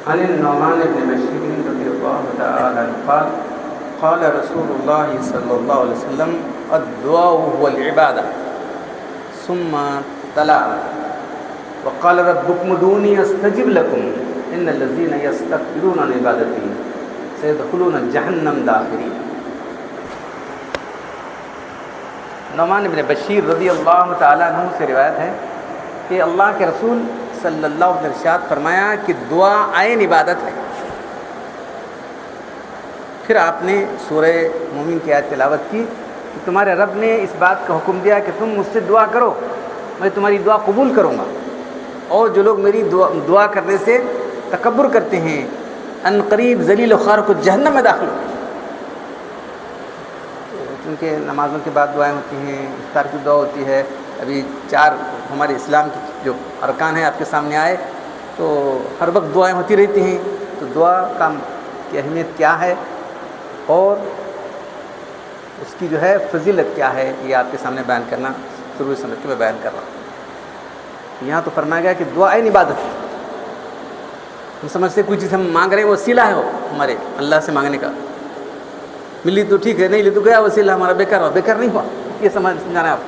عن النعمان بن بشير رضي الله تعالى عنه قال قال رسول الله صلى الله عليه وسلم الدعاء هو العبادة ثم تلا وقال ربكم ادعوني استجب لكم ان الذين يستكبرون عن عبادتي سيدخلون جہنم داخرین۔ نعمان بن بشیر رضی اللہ تعالیٰ عنہ سے روایت ہے کہ اللہ کے رسول صلی اللہ علیہ وسلم نے ارشاد فرمایا کہ دعا عین عبادت ہے۔ پھر آپ نے سورہ مومن کی آیت تلاوت کی کہ تمہارے رب نے اس بات کا حکم دیا کہ تم مجھ سے دعا کرو، میں تمہاری دعا قبول کروں گا، اور جو لوگ میری دعا کرنے سے تکبر کرتے ہیں ان قریب ذلیل و خوار کو جہنم میں داخل ہو۔ کیونکہ نمازوں کے بعد دعائیں ہوتی ہیں، افطار کی دعا ہوتی ہے، ابھی 4 ہمارے اسلام کی جو ارکان ہیں آپ کے سامنے آئے، تو ہر وقت دعائیں ہوتی رہتی ہیں۔ تو دعا کا کی اہمیت کیا ہے اور اس کی جو ہے فضیلت کیا ہے، یہ آپ کے سامنے بیان کرنا ضروری سمجھ کے میں بیان کر رہا ہوں۔ یہاں تو فرمایا گیا کہ دعا عین عبادت ہے۔ ہم سمجھتے کوئی چیز ہم مانگ رہے ہیں وسیلہ ہے، وہ ہمارے اللہ سے مانگنے کا، ملی تو ٹھیک ہے، نہیں لی تو گیا وسیلہ ہمارا بیکار ہوا، بیکار نہیں ہوا، یہ سمجھانا ہے آپ۔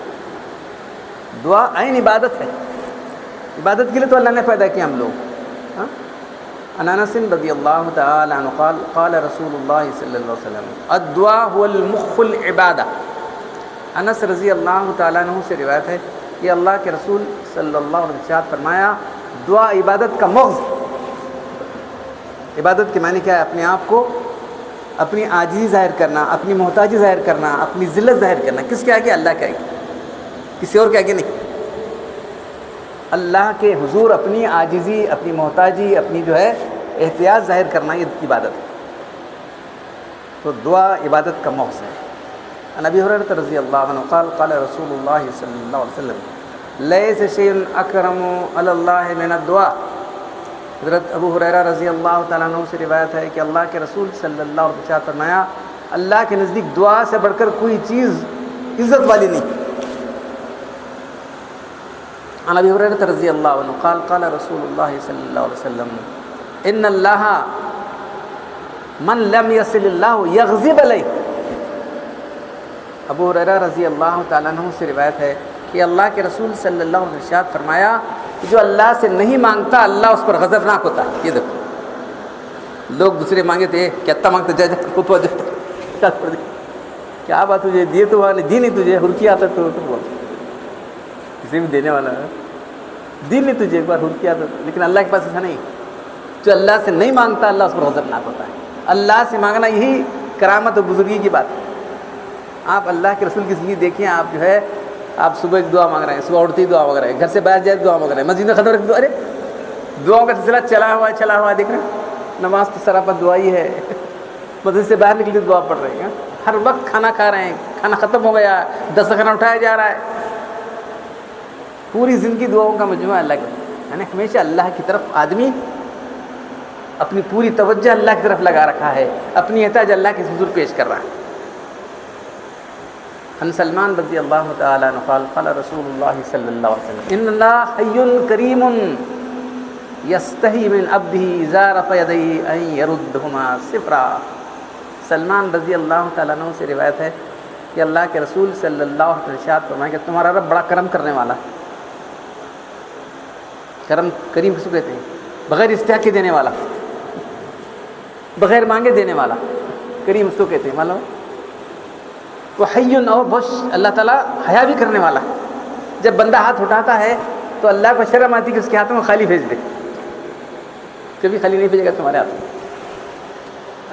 دعا عین عبادت ہے، عبادت کے لیے تو اللہ نے پیدا کیا ہم لوگ۔ عن انس رضی اللہ تعالی عنہ قال قال رسول اللہ صلی اللہ علیہ وسلم الدعاء هو المخ العبادہ۔ انس رضی اللہ تعالیٰ عنہ سے روایت ہے کہ اللہ کے رسول صلی اللہ علیہ وسلم نے فرمایا دعا عبادت کا مغز۔ عبادت کے معنی کیا ہے؟ اپنے آپ کو، اپنی عاجزی ظاہر کرنا، اپنی محتاجی ظاہر کرنا، اپنی ذلت ظاہر کرنا۔ کس کے آگے؟ اللہ کے آگے، کسی اور کے آگے نہیں۔ اللہ کے حضور اپنی عاجزی، اپنی محتاجی، اپنی جو ہے احتیاج ظاہر کرنا، یہ عبادت ہے۔ تو دعا عبادت کا مغز ہے۔ عن ابی ہریرہ رضی اللہ عنہ قال قال رسول اللہ صلی اللہ علیہ وسلم لیس شیء اکرم علی اللہ من الدعاء۔ حضرت ابو ہریرہ رضی اللہ تعالیٰ عنہ سے روایت ہے کہ اللہ کے رسول صلی اللہ علیہ وسلم نے فرمایا اللہ کے نزدیک دعا سے بڑھ کر کوئی چیز عزت والی نہیں۔ عن ابی ہریرہ رضی اللہ عنہ قال قال رسول اللہ صلی اللہ علیہ وسلم ان اللہ من لم یصل اللہ یغضب علیہ۔ ابو ہریرہ رضی اللہ تعالیٰ عنہ سے روایت ہے کہ اللہ کے رسول صلی اللہ علیہ وسلم نے فرمایا کہ جو اللہ سے نہیں مانگتا اللہ اس پر غضبناک ہوتا ہے۔ یہ دیکھو لوگ دوسرے مانگے تھے کہتا مانگتے جا کیا بات تجھے دیے تو والے دی نہیں، تجھے ہرکی آتا تو بول کسی بھی دینے والا ہے، دی نہیں تجھے ایک بار ہرکی آتا، لیکن اللہ کے پاس ایسا نہیں۔ جو اللہ سے نہیں مانگتا اللہ اس پر غضبناک ہوتا ہے۔ اللہ سے مانگنا یہی کرامت اور بزرگی کی بات ہے۔ آپ اللہ کے رسول کی زندگی دیکھیں، آپ جو ہے آپ صبح ایک دعا مانگ رہے ہیں، صبح اٹھتے ہی دعا مانگ رہے ہیں، گھر سے باہر جائے دعا مانگ رہے ہیں، مسجد میں ختم رکھ دو، ارے دعاؤں کا سلسلہ چلا ہوا ہے، دیکھ رہے ہیں نماز تو سراپا دعا ہی ہے، مسجد سے باہر نکلتے دعا پڑھ رہے ہیں، ہر وقت کھانا کھا رہے ہیں، کھانا ختم ہو گیا، دسترخوان اٹھایا جا رہا ہے، پوری زندگی دعاؤں کا مجموعہ اللہ کا، یعنی ہمیشہ اللہ کی طرف آدمی اپنی پوری توجہ اللہ کی طرف لگا رکھا ہے، اپنی احتیاج اللہ کے حضور پیش کر رہا ہے۔ عن سلمان رضی اللہ تعالیٰ عنہ قال قال رسول اللہ صلی اللہ علیہ وسلم ان اللہ حی کریم یستحی من عبدہ اذا رفع یدیہ ان یردہما صفرا۔ سلمان رضی اللہ تعالیٰ عنہ سے روایت ہے کہ اللہ کے رسول صلی اللہ علیہ وسلم ارشاد فرمایا کہ تمہارا رب بڑا کرم کرنے والا ہے۔ کرم کریم کس کو کہتے ہیں؟ بغیر استحقاق کے دینے والا، بغیر مانگے دینے والا، کریم اس کو کہتے ہیں۔ معلوم وہ حیٌ اور بہت اللہ تعالیٰ حیا بھی کرنے والا ہے۔ جب بندہ ہاتھ اٹھاتا ہے تو اللہ کو شرم آتی کہ اس کے ہاتھوں میں خالی بھیج دے، کبھی خالی نہیں بھیجے گا تمہارے ہاتھ میں۔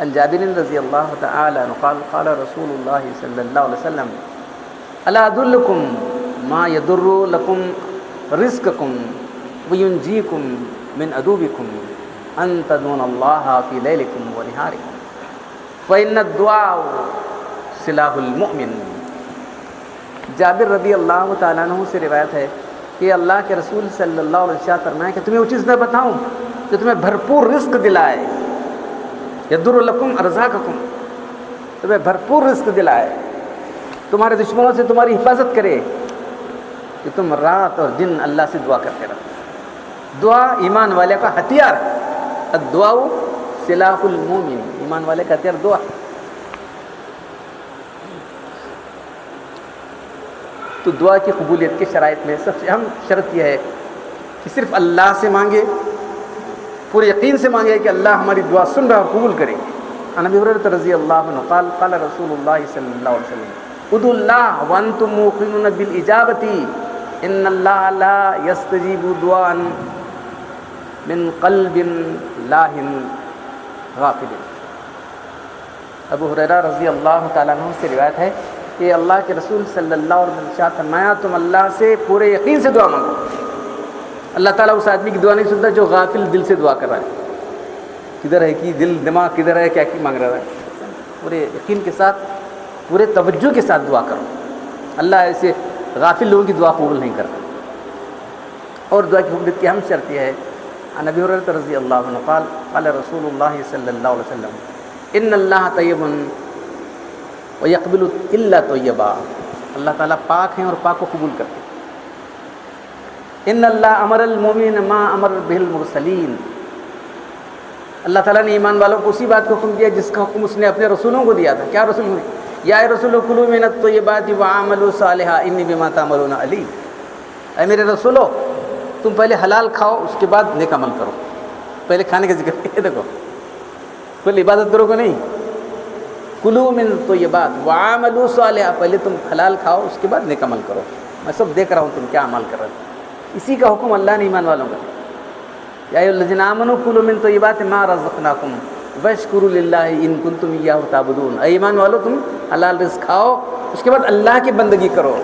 عن جابر رضی اللہ تعالی عنہ قال قال رسول اللہ صلی اللہ علیہ وسلم الا ادلکم ما یضر لکم رزقکم وینجیکم من عدوکم ان تدعون اللہ فی لیلکم ونہارکم فإن الدعاء سلاح المؤمن۔ جابر رضی اللہ تعالیٰ عنہ سے روایت ہے کہ اللہ کے رسول صلی اللہ علیہ وسلم فرمایا کہ تمہیں وہ چیز میں بتاؤں جو تمہیں بھرپور رزق دلائے، یدر لکم ارزاقکم، تمہیں بھرپور رزق دلائے، تمہارے دشمنوں سے تمہاری حفاظت کرے، کہ تم رات اور دن اللہ سے دعا کرتے رہو۔ دعا ایمان والے کا ہتھیار ہے، الدعاء سلاح المومن، ایمان والے کا ہتھیار دعا. تو دعا کی قبولیت کے شرائط میں سب سے اہم شرط یہ ہے کہ صرف اللہ سے مانگے، پورے یقین سے مانگے کہ اللہ ہماری دعا سن رہا اور قبول کرے. عن ابی ہریرہ رضی اللہ عنہ قال قال رسول اللہ صلی اللہ علیہ وسلم ادعوا اللہ وانتم موقنون بالاجابۃ ان اللہ لا یستجیب دعاء من قلب لاہ غافل. ابو ہریرہ رضی اللہ تعالیٰ عنہ سے روایت ہے کہ اللہ کے رسول صلی اللہ علیہ وسلم نے ارشاد فرمایا تم اللہ سے پورے یقین سے دعا مانگو. اللہ تعالیٰ اس آدمی کی دعا نہیں سنتا جو غافل دل سے دعا کر رہا ہے. کدھر ہے کہ دل دماغ کدھر ہے، کیا مانگ رہا ہے. پورے یقین کے ساتھ، پورے توجہ کے ساتھ دعا کرو. اللہ ایسے غافل لوگوں کی دعا قبول نہیں کرتا. اور دعا کی قبولیت کی اہم شرط یہ ہے عن ابی ہریرہ رضی اللہ عنہ قال قال رسول اللہ صلی اللہ علیہ وسلم ان اللہ طیب ویقبل الا طیبا. اللہ تعالیٰ پاک ہیں اور پاک کو قبول کرتے ہیں. ان اللہ امر المؤمنین ما امر بہ المرسلین. اللہ تعالیٰ نے ایمان والوں کو اسی بات کو حکم دیا جس کا حکم اس نے اپنے رسولوں کو دیا تھا. کیا رسول ہوئے؟ یا رسول کلوا من الطیبات وعملوا صالحا انی بما تعملون علیم. اے میرے رسولو تم پہلے حلال کھاؤ اس کے بعد نیک عمل کرو. پہلے کھانے کا ذکر ہے. دیکھو پہلے عبادت کرو گے نہیں. کلوا من الطیبات وعملوا صالحا، پہلے تم حلال کھاؤ اس کے بعد نیک عمل کرو. میں سب دیکھ رہا ہوں تم کیا عمل کر رہے ہو. اسی کا حکم اللہ نے ایمان والوں کو دیا. یا ایھا الذین آمنوا کلوا من طیبات ما رزقناکم واشکروا للہ ان کنتم ایاہ تعبدون. اے ایمان والو تم حلال رزق کھاؤ اس کے بعد اللہ کی بندگی کرو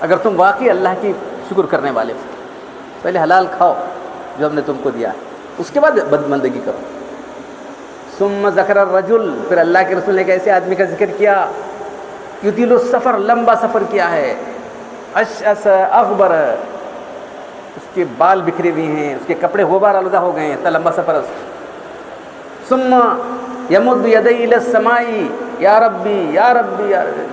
اگر تم واقعی اللہ کی شکر کرنے والے ہو. پہلے حلال کھاؤ جو ہم نے تم کو دیا ہے، اس کے بعد بندگی کرو. ثم ذکر الرجل، پھر اللہ کے رسول نے ایک ایسے آدمی کا ذکر کیا یطیل السفر، لمبا سفر کیا ہے، اشعث اغبر، اس کے بال بکھرے ہوئے ہیں، اس کے کپڑے غبار آلودہ ہو گئے ہیں، اتنا لمبا سفر ہے. ثم یمد یدیہ الی السماء یا ربی یا ربی یا ربی،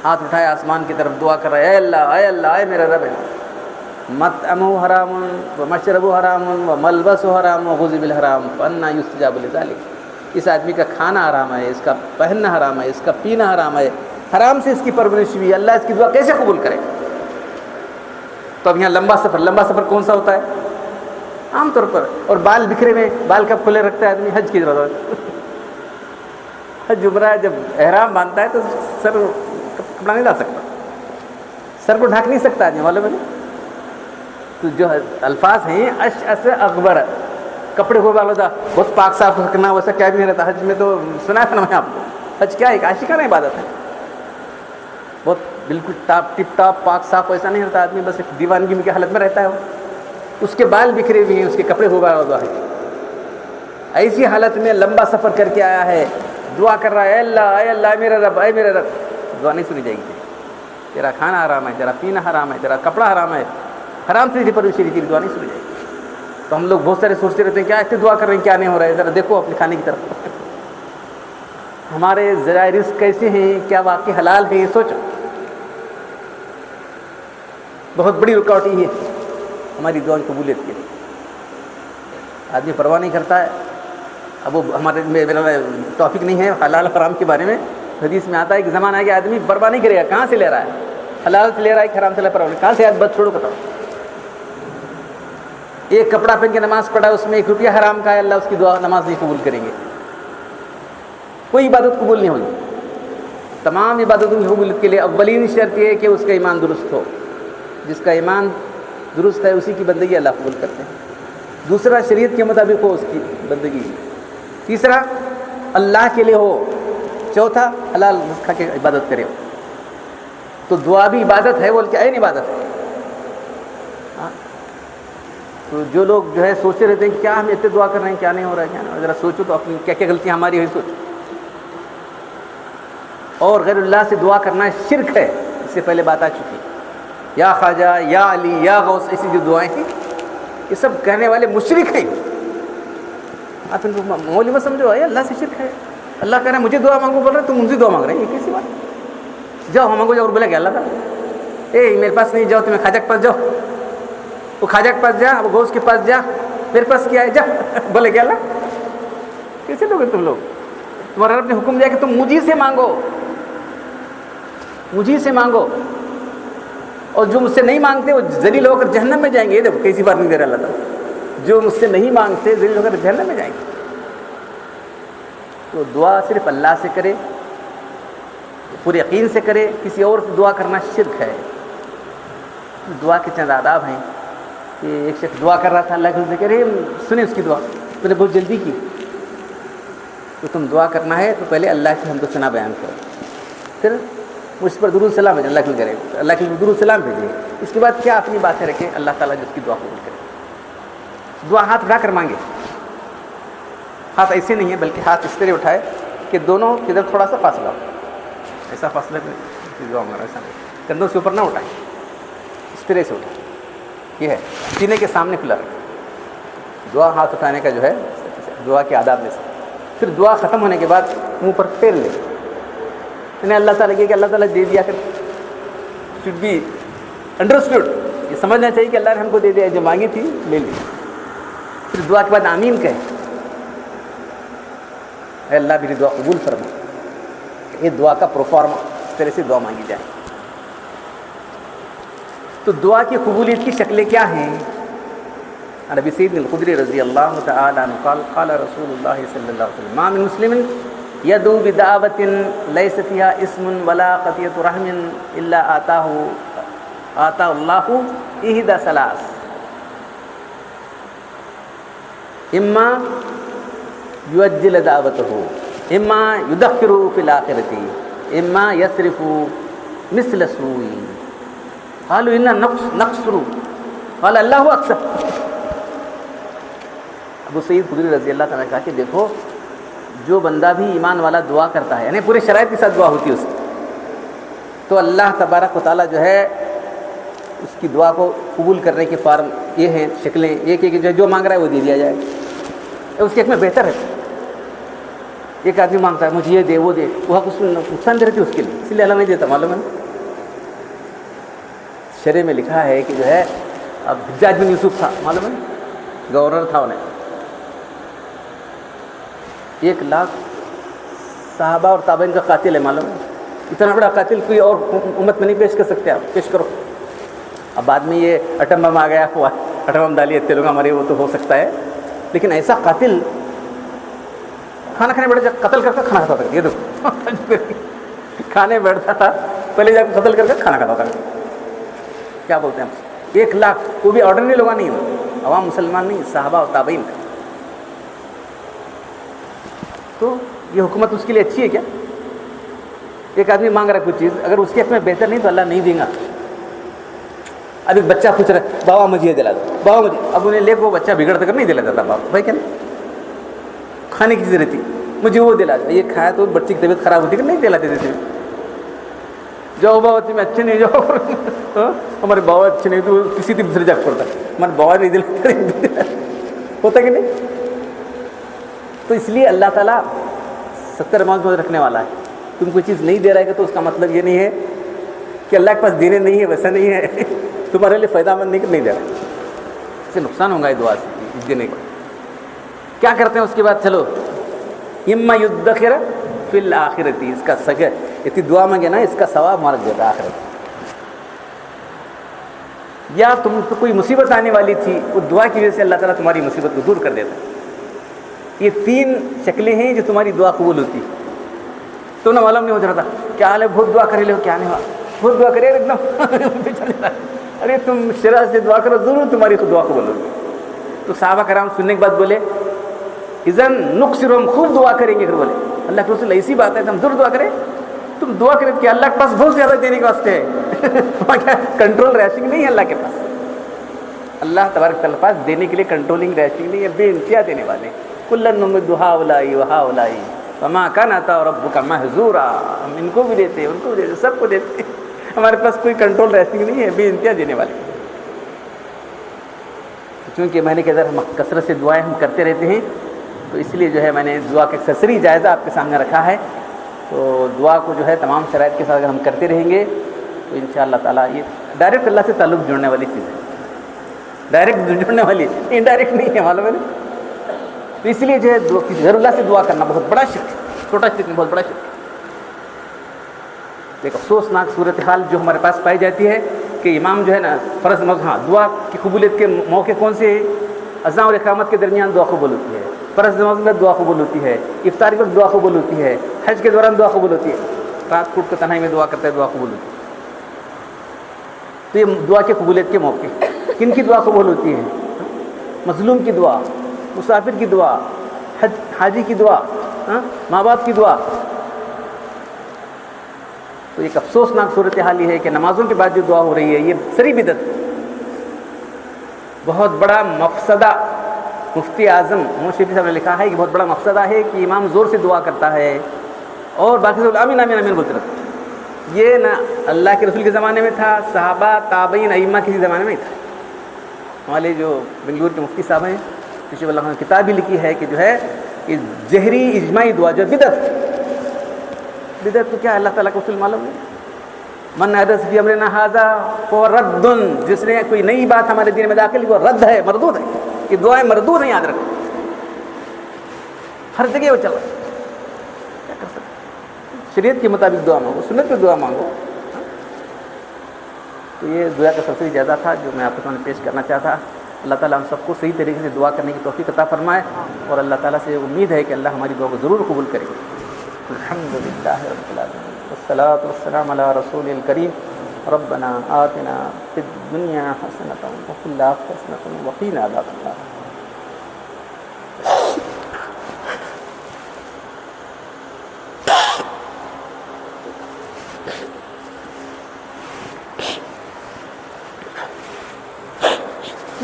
ہاتھ اٹھایا آسمان کی طرف دعا کر رہا ہے اے اللہ اے اللہ اے میرا رب. مطعمہ حرام ومشربہ حرام وملبسہ حرام وغذی بالحرام فانا یستجاب لذلک. اس آدمی کا کھانا حرام ہے، اس کا پہننا حرام ہے، اس کا پینا حرام ہے، حرام سے اس کی پرورش ہوئی، اللہ اس کی دعا کیسے قبول کرے. تو اب یہاں لمبا سفر کون سا ہوتا ہے عام طور پر. اور بال بکھرے میں، بال کب کھلے رکھتا ہے آدمی؟ حج کی ضرورت. حج عمرہ جب احرام باندھتا ہے تو سر کپڑا نہیں لا سکتا، سر کو ڈھک نہیں سکتا آدمی، معلوم ہے. تو جو الفاظ ہیں اشعث اغبر، کپڑے کو آلودہ، بہت پاک صاف رکھنا، ویسا کیا بھی نہیں رہتا. حج میں تو سنا ہے نا میں آپ کو، حج کیا ہے؟ عاشقانہ عبادت ہے. بہت بالکل ٹپ ٹاپ پاک صاف ویسا نہیں رہتا آدمی، بس ایک دیوانگی کی حالت میں رہتا ہے وہ. اس کے بال بکھرے ہوئے ہیں، اس کے کپڑے غبار آلودہ ہیں. ایسی حالت میں لمبا سفر کر کے آیا ہے، دعا کر رہا ہے اے اللہ اے اللہ اے میرا رب اے میرا رب. دعا نہیں سنی جائے گی. تیرا کھانا حرام ہے، تیرا پینا حرام ہے، تیرا کپڑا حرام ہے، حرام سے پرورش کی دعا نہیں سنی جائے گی. تو ہم لوگ بہت سارے سوچتے رہتے ہیں کیا اتنی دعا کر رہے ہیں کیا نہیں ہو رہا ہے. ذرا دیکھو اپنے کھانے کی طرف، ہمارے ذرائع رزق کیسے ہیں، کیا واقعی حلال ہے، یہ سوچو. بہت بڑی رکاوٹ یہ ہے ہماری دعا کی قبولیت کے لیے. آدمی پرواہ نہیں کرتا ہے. اب وہ ہمارے میرا ٹاپک نہیں ہے حلال حرام کے بارے میں. حدیث میں آتا ہے کہ زمانہ ہے کہ آدمی پرواہ نہیں کرے گا کہاں سے لے رہا ہے، حلال سے لے رہا ہے کہ حرام سے لے رہا ہے، کہاں سے بات چھوڑو بتاؤ. ایک کپڑا پہن کے نماز پڑھا، اس میں 1 روپیہ حرام کا ہے، اللہ اس کی دعا نماز نہیں قبول کریں گے. کوئی عبادت قبول نہیں ہوگی. تمام عبادتوں کی قبولیت کے لیے اولین شرط یہ ہے کہ اس کا ایمان درست ہو. جس کا ایمان درست ہے اسی کی بندگی اللہ قبول کرتے ہیں. دوسرا شریعت کے مطابق ہو اس کی بندگی. تیسرا اللہ کے لیے ہو. چوتھا حلال رزق کھا کے عبادت کرے ہو. تو دعا بھی عبادت ہے، بول کے عین عبادت ہے. تو جو لوگ جو ہے سوچتے رہتے ہیں کہ کیا ہم اتنے دعا کر رہے ہیں کیا نہیں ہو رہا ہے، کیا نہیں، ذرا سوچو تو اپنی کیا کیا غلطیاں ہماری ہوئی سوچو. اور غیر اللہ سے دعا کرنا شرک ہے، اس سے پہلے بات آ چکی. یا خواجہ یا علی یا غوث، ایسی جو دعائیں ہیں یہ سب کہنے والے مشرک ہیں. آپ ان کو معمولی مت سمجھو، ہے اللہ سے شرک ہے. اللہ کہہ رہا ہے مجھے دعا مانگو، بول رہے تم ان سے دعا مانگ رہے ہیں، یہ کیسی بات. جاؤ ہم مانگو جاؤ، اور بولا کہ اللہ تعالیٰ میرے پاس نہیں، جاؤ تمہیں خواجہ کے پاس جاؤ. وہ خواجہ کے پاس جا، وہ غوث کے پاس جا، میرے پاس کیا ہے جا بولے کیا اللہ کیسے لوگ تم لوگ؟ تمہارا رب نے حکم دیا کہ تم مجھے سے مانگو، مجھے سے مانگو، اور جو مجھ سے نہیں مانگتے وہ ذلیل ہو کر جہنم میں جائیں گے. یہ دیکھو کیسی بات نہیں دے رہا اللہ تعالیٰ، جو مجھ سے نہیں مانگتے ذلیل ہو کر جہنم میں جائیں گے. تو دعا صرف اللہ سے کرے، پورے یقین سے کرے، کسی اور سے دعا کرنا شرک ہے. دعا کے چند آداب ہیں کہ ایک شخص دعا کر رہا تھا، اللہ کے حضور کہہ رہے سنیں اس کی دعا، تو نے بہت جلدی کی. تو تم دعا کرنا ہے تو پہلے اللہ کی حمد و ثنا بیان کرو، پھر مجھ پر درود سلام بھیجے، اللہ کے کرے اللہ کے درود سلام بھیجیے. اس کے بعد کیا اپنی باتیں رکھیں، اللہ تعالیٰ جس کی دعا قبول کرے. دعا ہاتھ اٹھا کر مانگے، ہاتھ ایسے نہیں ہے بلکہ ہاتھ اس طرح اٹھائے کہ دونوں کی طرف تھوڑا سا فاصلہ ہو، ایسا فاصلہ دعا مانگا ایسا نہیں، کندھوں سے اوپر نہ اٹھائیں، اس طرح سے اٹھائیں. یہ ہے سینے کے سامنے کھلا رکھیں. دعا ہاتھ اٹھانے کا جو ہے دعا کے آداب میں سے. پھر دعا ختم ہونے کے بعد منہ پر پھیر لے، یعنی اللہ تعالیٰ کہ اللہ تعالیٰ دے دیا کر شوڈ بی انڈرسٹوڈ، یہ سمجھنا چاہیے کہ اللہ نے ہم کو دے دیا، جو مانگی تھی لے لی. پھر دعا کے بعد آمین کہے، اے اللہ میری دعا قبول فرما. یہ دعا کا پروفارما، اس طرح سے دعا مانگی جائے. تو دعا کی قبولیت کی شکلیں کیا ہیں؟ ابی سعید الخدری رضی اللہ تعالی عنہ قال قال رسول اللہ صلی اللہ علیہ وسلم ما من مسلم يدعو بدعوة ليس فيها اسم ولا قطيعة رحم الا آتاه الله إحدى ثلاث، اما يؤجل دعوته اما يدخر في الآخرة اما يصرف مثل سوء. قالوا إن نقصر قال الله أكثر. ابو سعید خدری رضی اللہ تعالیٰ نے کہا کہ دیکھو جو بندہ بھی ایمان والا دعا کرتا ہے، یعنی پورے شرائط کے ساتھ دعا ہوتی ہے اس کی، تو اللہ تبارک و تعالیٰ جو ہے اس کی دعا کو قبول کرنے کے فارم یہ ہیں، شکلیں ایک ایک جو مانگ رہا ہے وہ دے دیا جائے. اس کے ایک میں بہتر ہے. ایک آدمی مانگتا ہے مجھے یہ دے وہ دے، وہ حق اس میں نقصان دے رہتی ہے اس کے لیے، اس لیے اللہ نہیں دیتا. معلوم ہے شرع میں لکھا ہے کہ جو ہے اب حجاج بن یوسف تھا، معلوم ہے گورنر تھا، انہیں 1,00,000 صحابہ اور تابعین کا قاتل ہے. معلوم ہے اتنا بڑا قاتل کوئی اور امت میں نہیں پیش کر سکتے، آپ پیش کرو. اب بعد میں یہ اٹم بم آ گیا، اٹم بم ڈالیے تیلنگا مارے، وہ تو ہو سکتا ہے، لیکن ایسا قاتل کھانا کھانے بیٹھا قتل کر کے کھانا کھاتا تھا. یہ دیکھو کھانے بیٹھتا تھا پہلے جا کے قتل کر کے کھانا کھاتا تھا. کیا بولتے ہیں آپ 1,00,000، وہ بھی آرڈنری لوگ نہیں ہیں، عوام مسلمان نہیں، صحابہ اور تابعین کا. تو یہ حکومت اس کے لیے اچھی ہے کیا؟ ایک آدمی مانگ رہا ہے کوئی چیز، اگر اس کے حق میں بہتر نہیں تو اللہ نہیں دیں گا. اب ایک بچہ پوچھ رہا ہے بابا مجھے یہ دلا دو، بابا مجھے، اب انہیں لے کے وہ بچہ بگڑ کر نہیں دلا جاتا. بابا بھائی کیا نہیں کھانے کی چیز رہتی، مجھے وہ دلا دو، یہ کھایا تو بچے کی طبیعت خراب ہوتی ہے کہ نہیں دلاتے تھے. جاؤ بابا تمہیں اچھے نہیں جاؤ، ہمارے بابا اچھے نہیں تو کسی دوسرے جگہ پڑتا ہے، ہمارے بابا نہیں دل ہوتا کہ نہیں. تو اس لیے اللہ تعالیٰ 70 معاذ رکھنے والا ہے. تم کوئی چیز نہیں دے رہا ہے تو اس کا مطلب یہ نہیں ہے کہ اللہ کے پاس دینے نہیں ہے، ویسا نہیں ہے، تمہارے لیے فائدہ مند نہیں کہ نہیں دے رہا ہے، اس سے نقصان ہوگا. دعا سے دینے کا کیا کرتے ہیں اس کے بعد؟ چلو اما یدخر فی الآخرۃ، اس کا سگے اتنی دعا مانگے نا، اس کا ثواب مارک دیتا ہے آخرت. یا تم کو کوئی مصیبت آنے والی تھی، وہ دعا کی وجہ سے اللہ تعالیٰ تمہاری مصیبت کو دور کر دیتا ہے. یہ 3 شکلیں ہیں جو تمہاری دعا قبول ہوتی. تو نہ معلوم نہیں ہو رہا تھا کیا حال ہے، بہت دعا کرے لے کیا نہیں ہوا، بہت دعا کرے ایک دم ارے تم شرع سے دعا کرو ضرور تمہاری دعا قبول ہوگی. تو صحابہ کرام سننے کے بعد بولے اذن نقصرہم، خوب دعا کریں گے. پھر بولے اللہ کے رسول ایسی بات ہے ہم ضرور دعا کریں. تم دعا کریں کہ اللہ کے پاس بہت زیادہ دینے کے واسطے ہے، کیا کنٹرول ریشنگ نہیں ہے اللہ کے پاس. اللہ تبارک تعالیٰ کے پاس دینے کے لیے کنٹرولنگ ریشنگ نہیں ہے، بے انتہا دینے والے. کلن نمد ہؤلاء وہؤلاء وما کان عطاء ربک محظورا، ہم ان کو بھی دیتے ان کو بھی دیتے، سب کو دیتے. ہمارے پاس کوئی کنٹرول ریشنگ نہیں ہے، بے انتہا دینے والے. چونکہ میں نے کہا ہم کثرت سے دعائیں ہم کرتے رہتے ہیں، تو اس لیے جو ہے میں نے دعا کا سرسری جائزہ آپ کے سامنے رکھا ہے. تو دعا کو جو ہے تمام شرائط کے ساتھ اگر ہم کرتے رہیں گے تو انشاءاللہ تعالیٰ یہ ڈائریکٹ اللہ سے تعلق جوڑنے والی چیز ہے. ڈائریکٹ جڑنے والی، انڈائریکٹ نہیں ہے، معلوم ہے نا. تو اس لیے جو ہے غیر اللہ سے دعا کرنا بہت بڑا شرک ہے، چھوٹا شرک نہیں، بہت بڑا شرک ہے. ایک افسوسناک صورتحال جو ہمارے پاس پائی جاتی ہے کہ امام جو ہے نا فرض ہاں دعا کی قبولیت کے موقع کون سے ہیں؟ اذان اور اقامت کے درمیان دعا قبول ہوتی ہے، فرض نماز میں دعا قبول ہوتی ہے، افطاری وقت دعا قبول ہوتی ہے، حج کے دوران دعا قبول ہوتی ہے، رات کو تنہائی میں دعا کرتا ہے دعا قبول ہوتی ہے. تو یہ دعا کے قبولیت کے موقع کن کی دعا قبول ہوتی ہے؟ مظلوم کی دعا، مسافر کی دعا، حاجی کی دعا، ماں باپ کی دعا. تو ایک افسوسناک صورتحال یہ ہے کہ نمازوں کے بعد جو دعا ہو رہی ہے یہ سری بدعت، بہت بڑا مفسدہ. مفتی اعظم شفیع صاحب نے لکھا ہے کہ بہت بڑا مفسدہ ہے کہ امام زور سے دعا کرتا ہے اور باقی سب آمین آمین آمین بولتے رہتے. یہ نہ اللہ کے رسول کے زمانے میں تھا، صحابہ تابعین ائمہ کسی زمانے میں نہیں تھا. ہمارے جو بنگلور کے مفتی صاحب ہیں تشریف اللہ نے کتاب بھی لکھی ہے کہ جو ہے کہ ظہری اجماعی دعا جو بدعت. بدعت تو کیا ہے؟ اللہ تعالیٰ کا اصول معلوم ہے، من احدث فی امرنا ھذا فہو رد. جس نے کوئی نئی بات ہمارے دین میں داخل کی وہ رد ہے، مردود ہے. یہ دعائیں مردود ہیں، یاد رکھو. ہر جگہ وہ چل رہا ہے. کیا کر سکتے؟ شریعت کے مطابق دعا مانگو، سنت پہ دعا مانگو. تو یہ دعا کا سلسلہ زیادہ تھا جو میں آپ کے سامنے پیش کرنا چاہتا. اللہ تعالیٰ ہم سب کو صحیح طریقے سے دعا کرنے کی توفیق عطا فرمائے، اور اللہ تعالیٰ سے امید ہے کہ اللہ ہماری دعا کو ضرور قبول کرے. الحمد للہ رب العالمین والصلاۃ والسلام علی رسول الکریم. ربنا آتنا فی الدنیا حسنۃ وفی الآخرۃ حسنۃ وقنا عذاب النار.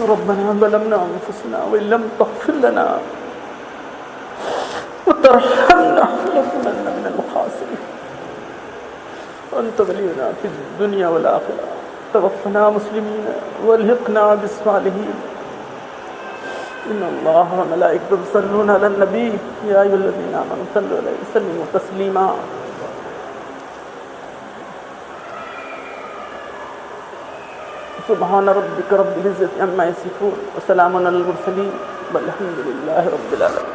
ربنا ظلمنا انفسنا وان لم تغفر لنا وترحمنا لنكونن من الخاسرين. انت ولينا في الدنيا والاخره توفنا مسلمين والحقنا بالصالحين. ان الله وملائكته يصلون على النبي يا ايها الذين امنوا صلوا عليه وسلموا تسليما. سبحان ربك رب العزة عما يصفون وسلام على المرسلين والحمد لله رب العالمين.